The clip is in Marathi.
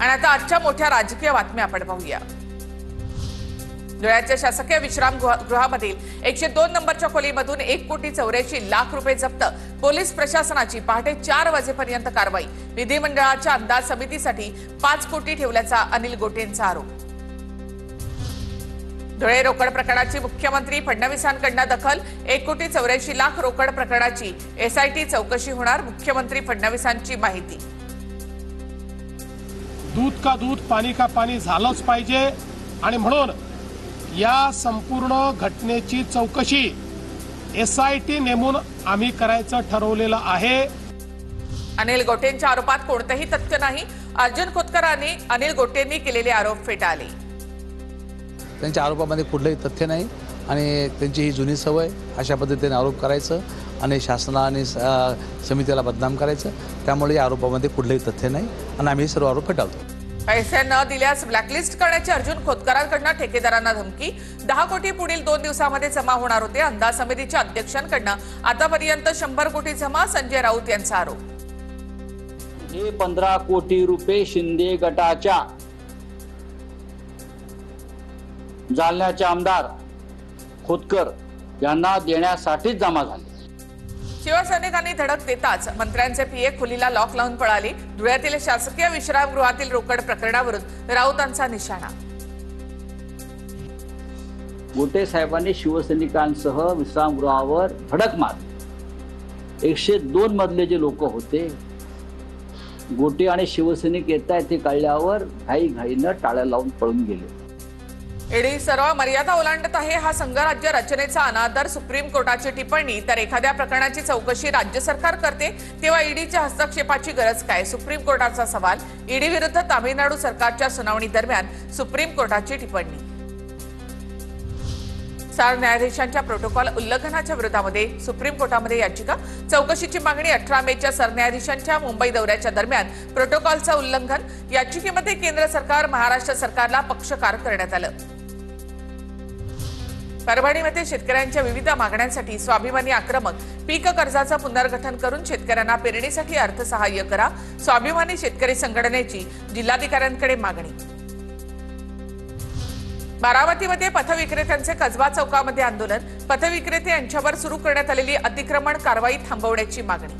आणि आता आजच्या मोठ्या राजकीय बातम्या आपण पाहूया। धुळ्याच्या शासकीय विश्रामगृहामधील 102 नंबरच्या खोलीमधून 1,84,00,000 रुपये जप्त। पोलीस प्रशासनाची पहाटे 4 वाजेपर्यंत कारवाई। विधिमंडळाच्या अंदाज समितीसाठी 5 कोटी ठेवल्याचा अनिल गोटेंचा आरोप। धुळे रोकड प्रकरणाची मुख्यमंत्री फडणवीसांकडून दखल। 1,84,00,000 रोकड प्रकरणाची एसआयटी चौकशी होणार। मुख्यमंत्री फडणवीसांची माहिती। दूध का दूध पानी का पानी झालंच पाहिजे आणि म्हणून या संपूर्ण घटनेची चौकशी एसआयटी नेमून आम्ही करायचं ठरवलेलं आहे। अनिल गोटेंच्या आरोपात कोणतेही तथ्य नाही। अर्जुन खोतकरांनी अनिल गोटेंनी केलेले आरोप फेटाळले। त्यांच्या आरोपामध्ये कुठलंही तथ्य नाही आणि त्यांची ही जुनी सवय अशा पद्धतीने आरोप करायचं आणि शासनाने समितीला बदनाम करायचं। त्यामुळे या आरोपामध्ये कुठलंही तथ्य नाही आणि आम्ही सर्व आरोप फेटाळतो। पैसे न दिल्यास ब्लॅकलिस्ट करण्याची अर्जुन खोतकरांकडून ठेकेदारांना धमकी। 10 कोटी पुढील 2 दिवसांमध्ये जमा होणार होते। अंदाज समितीच्या अध्यक्षांकडून आतापर्यंत 100 कोटी जमा। संजय राऊत यांचा आरोप। हे 15 कोटी रुपये शिंदे गटाच्या जालन्याचे आमदार खोतकर यांना देण्यासाठीच जमा झाले। शिवसैनिकांनी धडक देताच मंत्र्यांचे पीए खोलीला लॉक लावून पळाले। धुळ्यातील शासकीय विश्रामगृहातील रोकड प्रकरणावरून राऊतांचा निशाणा। गोटे साहेबांनी शिवसैनिकांसह विश्रामगृहावर धडक मारली। 102 मधले जे लोक होते, गोटे आणि शिवसैनिक येत आहेत ते कळल्यावर घाईघाईनं टाळ्या लावून पळून गेले। ईडी सर्व मर्यादा ओलांडत आहे। हा संघराज्य रचनेचा अनादर। सुप्रीम कोर्टाची टिप्पणी। तर एखाद्या प्रकरणाची चौकशी राज्य सरकार करते तेव्हा ईडीच्या हस्तक्षेपाची गरज काय? सुप्रीम कोर्टाचा सवाल। ईडी विरुद्ध तामिळनाडू सरकारच्या सुनावणी दरम्यान सुप्रीम कोर्टाची टिप्पणी। सरन्यायाधीशांच्या प्रोटोकॉल उल्लंघनाच्या विरोधामध्ये सुप्रीम कोर्टामध्ये याचिका। चौकशीची मागणी। 18 मेच्या सरन्यायाधीशांच्या मुंबई दौऱ्याच्या दरम्यान प्रोटोकॉलचं उल्लंघन। याचिकेमध्ये केंद्र सरकार महाराष्ट्र सरकारला पक्षकार करण्यात आलं। परभणीमध्ये शेतकऱ्यांच्या विविध मागण्यांसाठी स्वाभिमानी आक्रमक। पीक कर्जाचं पुनर्गठन करून शेतकऱ्यांना पेरणीसाठी अर्थसहाय्य करा। स्वाभिमानी शेतकरी संघटनेची जिल्हाधिकाऱ्यांकडे मागणी। बारामतीमध्ये पथविक्रेत्यांचे कसबा चौकामध्ये आंदोलन। पथविक्रेते यांच्यावर सुरू करण्यात आलेली अतिक्रमण कारवाई थांबवण्याची मागणी।